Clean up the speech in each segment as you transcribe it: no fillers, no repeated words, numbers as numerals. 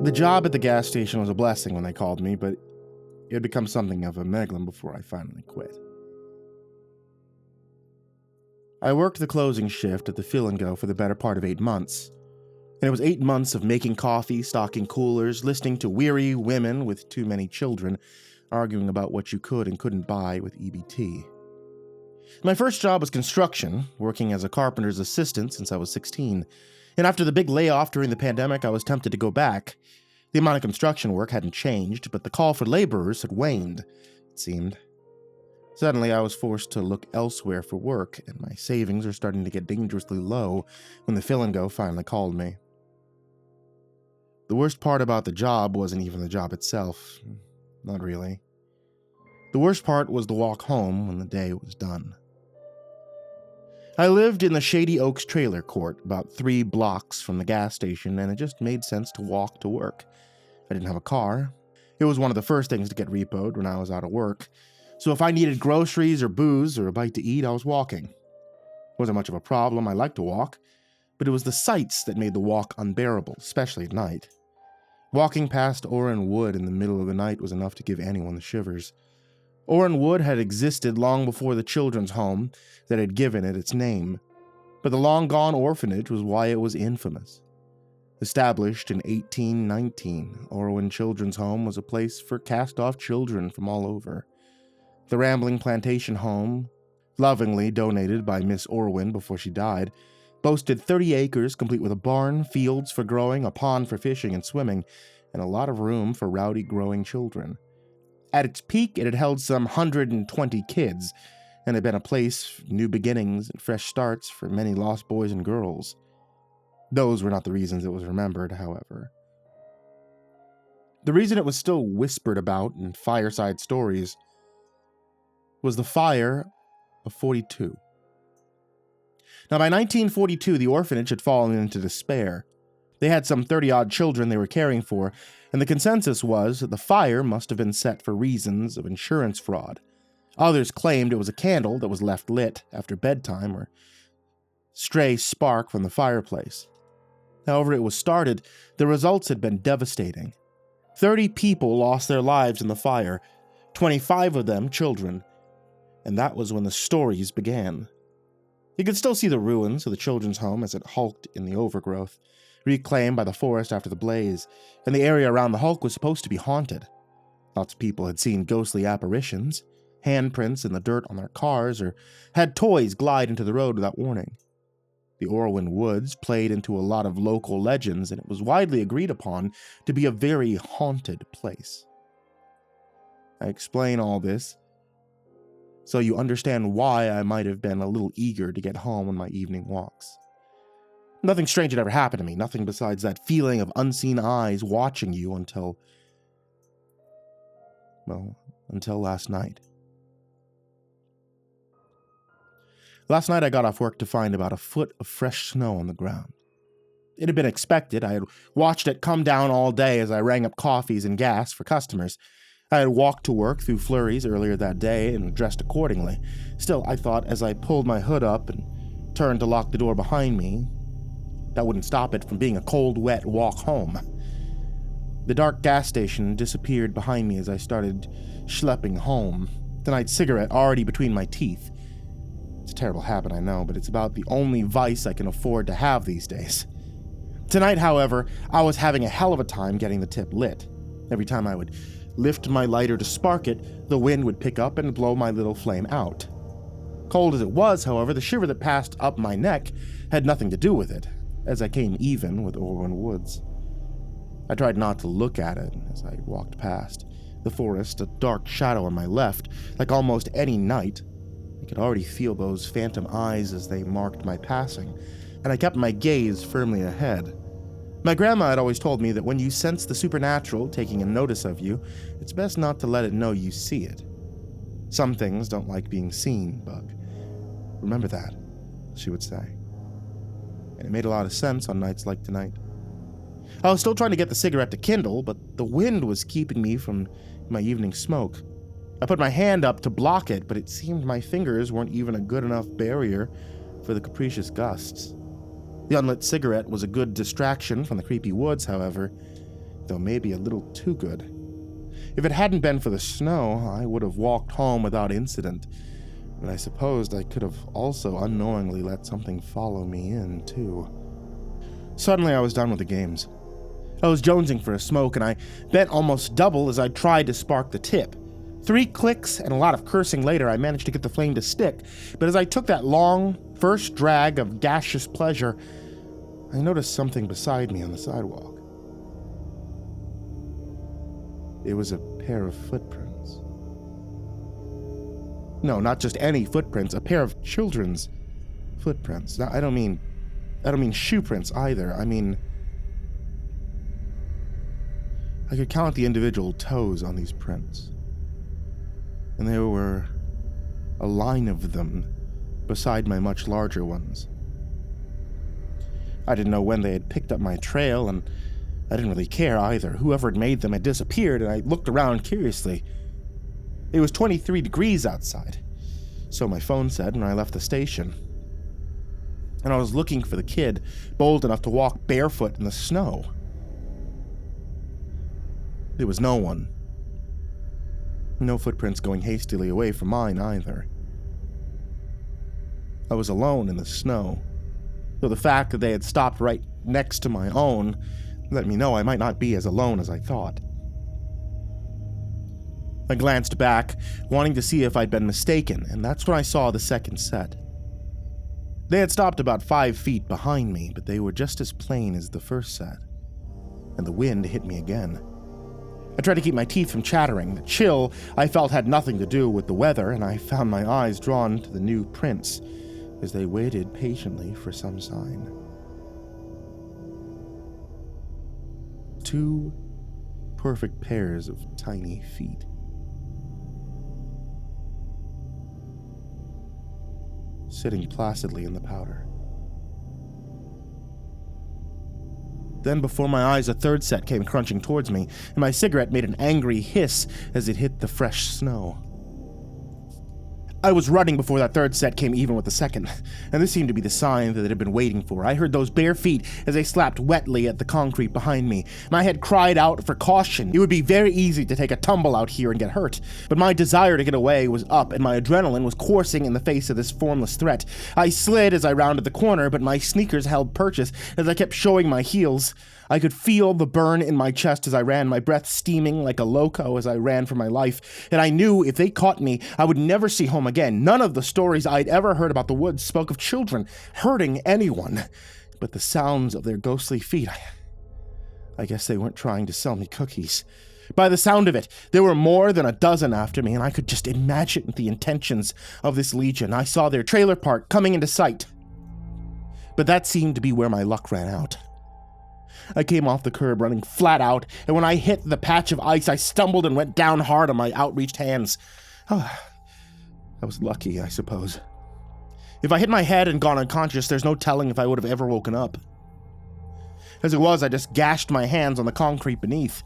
The job at the gas station was a blessing when they called me, but it had become something of a meglim before I finally quit. I worked the closing shift at the Fill and Go for the better part of 8 months. And it was 8 months of making coffee, stocking coolers, listening to weary women with too many children, arguing about what you could and couldn't buy with EBT. My first job was construction, working as a carpenter's assistant since I was 16. And after the big layoff during the pandemic, I was tempted to go back. The amount of construction work hadn't changed, but the call for laborers had waned, it seemed. Suddenly, I was forced to look elsewhere for work, and my savings were starting to get dangerously low when the Fill and Go finally called me. The worst part about the job wasn't even the job itself. Not really. The worst part was the walk home when the day was done. I lived in the Shady Oaks trailer court, about 3 blocks from the gas station, and it just made sense to walk to work. I didn't have a car. It was one of the first things to get repoed when I was out of work. So if I needed groceries or booze or a bite to eat, I was walking. It wasn't much of a problem. I liked to walk, but it was the sights that made the walk unbearable, especially at night. Walking past Orwin Wood in the middle of the night was enough to give anyone the shivers. Orwin Wood had existed long before the children's home that had given it its name, but the long-gone orphanage was why it was infamous. Established in 1819, Orwin Children's Home was a place for cast-off children from all over. The rambling plantation home, lovingly donated by Miss Orwin before she died, boasted 30 acres complete with a barn, fields for growing, a pond for fishing and swimming, and a lot of room for rowdy growing children. At its peak, it had held some 120 kids, and had been a place for new beginnings and fresh starts for many lost boys and girls. Those were not the reasons it was remembered, however. The reason it was still whispered about in fireside stories was the fire of 42. Now, by 1942, the orphanage had fallen into despair. They had some 30-odd children they were caring for, and the consensus was that the fire must have been set for reasons of insurance fraud. Others claimed it was a candle that was left lit after bedtime or stray spark from the fireplace. However it was started, the results had been devastating. 30 people lost their lives in the fire, 25 of them children. And that was when the stories began. You could still see the ruins of the children's home as it hulked in the overgrowth, reclaimed by the forest after the blaze, and the area around the hulk was supposed to be haunted. Lots of people had seen ghostly apparitions, handprints in the dirt on their cars, or had toys glide into the road without warning. The Orwin Woods played into a lot of local legends, and it was widely agreed upon to be a very haunted place. I explain all this so you understand why I might have been a little eager to get home on my evening walks. Nothing strange had ever happened to me, nothing besides that feeling of unseen eyes watching you until last night. Last night I got off work to find about a foot of fresh snow on the ground. It had been expected. I had watched it come down all day as I rang up coffees and gas for customers. I had walked to work through flurries earlier that day and dressed accordingly. Still, I thought as I pulled my hood up and turned to lock the door behind me, that wouldn't stop it from being a cold, wet walk home. The dark gas station disappeared behind me as I started schlepping home, the night cigarette already between my teeth. It's a terrible habit, I know, but it's about the only vice I can afford to have these days. Tonight, however, I was having a hell of a time getting the tip lit. Every time I would lift my lighter to spark it, the wind would pick up and blow my little flame out. Cold as it was, however, the shiver that passed up my neck had nothing to do with it, as I came even with Orwin Woods. I tried not to look at it as I walked past. The forest, a dark shadow on my left, like almost any night. I could already feel those phantom eyes as they marked my passing, and I kept my gaze firmly ahead. My grandma had always told me that when you sense the supernatural taking a notice of you, it's best not to let it know you see it. Some things don't like being seen, Bug. Remember that, she would say. And it made a lot of sense on nights like tonight. I was still trying to get the cigarette to kindle, but the wind was keeping me from my evening smoke. I put my hand up to block it, but it seemed my fingers weren't even a good enough barrier for the capricious gusts. The unlit cigarette was a good distraction from the creepy woods, however. though maybe a little too good. If it hadn't been for the snow, I would have walked home without incident, but I supposed I could have also unknowingly let something follow me in, too. Suddenly, I was done with the games. I was jonesing for a smoke, and I bent almost double as I tried to spark the tip. 3 clicks and a lot of cursing later, I managed to get the flame to stick, but as I took that long, first drag of gaseous pleasure, I noticed something beside me on the sidewalk. It was a pair of footprints. No, not just any footprints, a pair of children's footprints. Now, I don't mean shoe prints either. I mean, I could count the individual toes on these prints. And there were a line of them beside my much larger ones. I didn't know when they had picked up my trail, and I didn't really care either. Whoever had made them had disappeared, and I looked around curiously. It was 23 degrees outside, so my phone said when I left the station. And I was looking for the kid, bold enough to walk barefoot in the snow. There was no one. No footprints going hastily away from mine either. I was alone in the snow, though the fact that they had stopped right next to my own let me know I might not be as alone as I thought. I glanced back, wanting to see if I'd been mistaken, and that's when I saw the second set. They had stopped about 5 feet behind me, but they were just as plain as the first set, and the wind hit me again. I tried to keep my teeth from chattering. The chill I felt had nothing to do with the weather, and I found my eyes drawn to the new prints as they waited patiently for some sign. 2 perfect pairs of tiny feet. Sitting placidly in the powder. Then before my eyes, a third set came crunching towards me, and my cigarette made an angry hiss as it hit the fresh snow. I was running before that third set came even with the second, and this seemed to be the sign that it had been waiting for. I heard those bare feet as they slapped wetly at the concrete behind me. My head cried out for caution. It would be very easy to take a tumble out here and get hurt, but my desire to get away was up, and my adrenaline was coursing in the face of this formless threat. I slid as I rounded the corner, but my sneakers held purchase as I kept showing my heels. I could feel the burn in my chest as I ran, my breath steaming like a loco as I ran for my life, and I knew if they caught me, I would never see home again. None of the stories I'd ever heard about the woods spoke of children hurting anyone, but the sounds of their ghostly feet, I guess they weren't trying to sell me cookies. By the sound of it, there were more than a dozen after me, and I could just imagine the intentions of this legion. I saw their trailer park coming into sight, but that seemed to be where my luck ran out. I came off the curb running flat out, and when I hit the patch of ice, I stumbled and went down hard on my outreached hands. I was lucky, I suppose. If I hit my head and gone unconscious, there's no telling if I would have ever woken up. As it was, I just gashed my hands on the concrete beneath.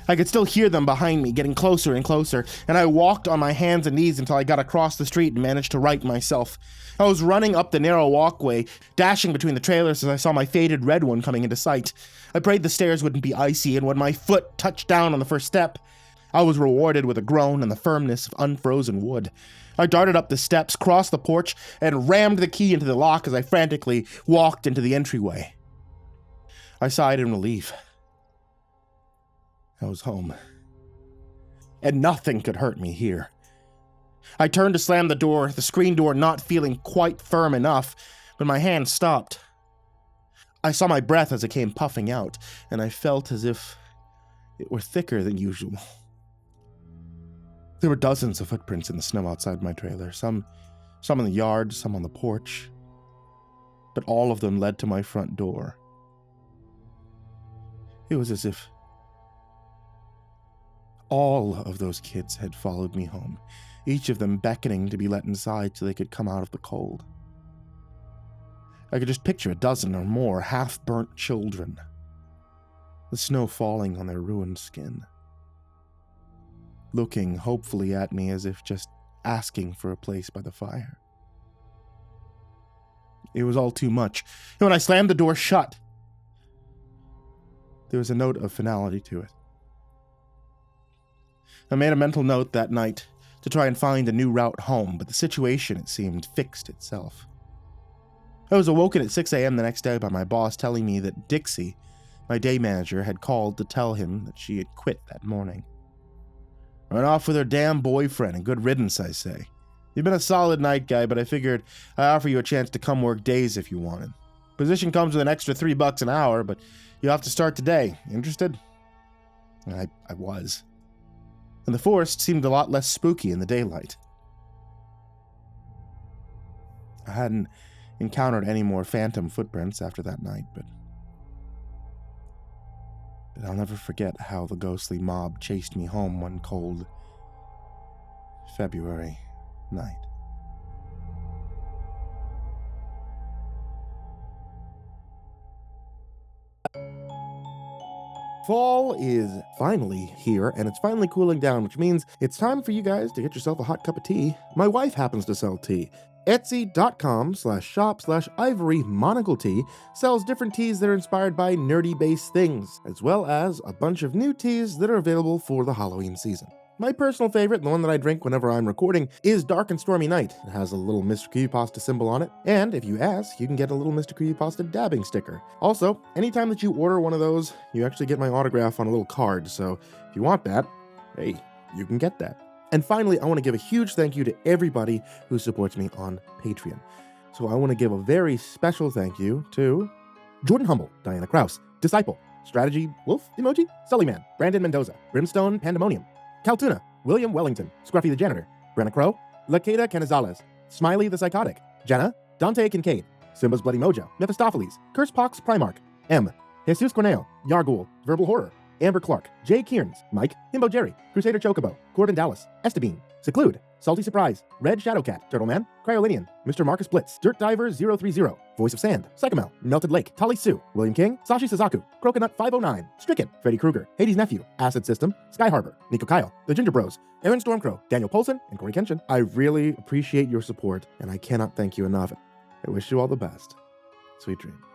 I could still hear them behind me, getting closer and closer, and I walked on my hands and knees until I got across the street and managed to right myself. I was running up the narrow walkway, dashing between the trailers as I saw my faded red one coming into sight. I prayed the stairs wouldn't be icy, and when my foot touched down on the first step, I was rewarded with a groan and the firmness of unfrozen wood. I darted up the steps, crossed the porch, and rammed the key into the lock as I frantically walked into the entryway. I sighed in relief. I was home. And nothing could hurt me here. I turned to slam the door, the screen door not feeling quite firm enough, but my hand stopped. I saw my breath as it came puffing out, and I felt as if it were thicker than usual. There were dozens of footprints in the snow outside my trailer, some in the yard, some on the porch, but all of them led to my front door. It was as if all of those kids had followed me home, each of them beckoning to be let inside so they could come out of the cold. I could just picture a dozen or more half-burnt children, the snow falling on their ruined skin, looking hopefully at me as if just asking for a place by the fire. It was all too much, and when I slammed the door shut, there was a note of finality to it. I made a mental note that night to try and find a new route home, but the situation, it seemed, fixed itself. I was awoken at 6 a.m. the next day by my boss telling me that Dixie, my day manager, had called to tell him that she had quit that morning. Run off with her damn boyfriend, and good riddance, I say. You've been a solid night guy, but I figured I'd offer you a chance to come work days if you wanted. Position comes with an extra $3 an hour, but you have to start today. Interested? I was. And the forest seemed a lot less spooky in the daylight. I hadn't encountered any more phantom footprints after that night, but I'll never forget how the ghostly mob chased me home one cold February night. Fall is finally here, and it's finally cooling down, which means it's time for you guys to get yourself a hot cup of tea. My wife happens to sell tea. Etsy.com/shop/Ivory Monocle Tea sells different teas that are inspired by nerdy-based things, as well as a bunch of new teas that are available for the Halloween season. My personal favorite, and the one that I drink whenever I'm recording, is Dark and Stormy Night. It has a little MrCreepyPasta symbol on it, and if you ask, you can get a little MrCreepyPasta dabbing sticker. Also, anytime that you order one of those, you actually get my autograph on a little card, so if you want that, hey, you can get that. And finally, I want to give a huge thank you to everybody who supports me on Patreon. So I want to give a very special thank you to Jordan Humble, Diana Kraus, Disciple, Strategy Wolf Emoji, SullyMan, Brandon Mendoza, BrimstonePandemonium, Caltuna, William Wellington, Scruffy the Janitor, Brenna LaQueda Canizales, Smiley the Psychotic, Djenna, Dante Kinkade, SimbasBloodyMojo, Mephistopheles, CursepoxPrimarch, M, Jesus Cornejo, Yarghoul, VerbalHorror, Amber Clark, J. Kearns, Mike, himbojerry, CrusaderChocobo, Dallas, Estebean, Seclude, Salty Surprise, Red Shadowcat, Turtleman, Cryolinian, Mr. Marcus Blitz, Dirt Diver 030, Voice of Sand, Psychomel, Melted Lake, Tali Sue, William King, Sashi Suzaku, Croconut 509, Stricken, Freddy Krueger, Hades Nephew, Acid System, Sky Harbor, Nico Kyle, The Ginger Bros, Aaron Stormcrow, Daniel Polson, and Corey Kenshin. I really appreciate your support, and I cannot thank you enough. I wish you all the best. Sweet dreams.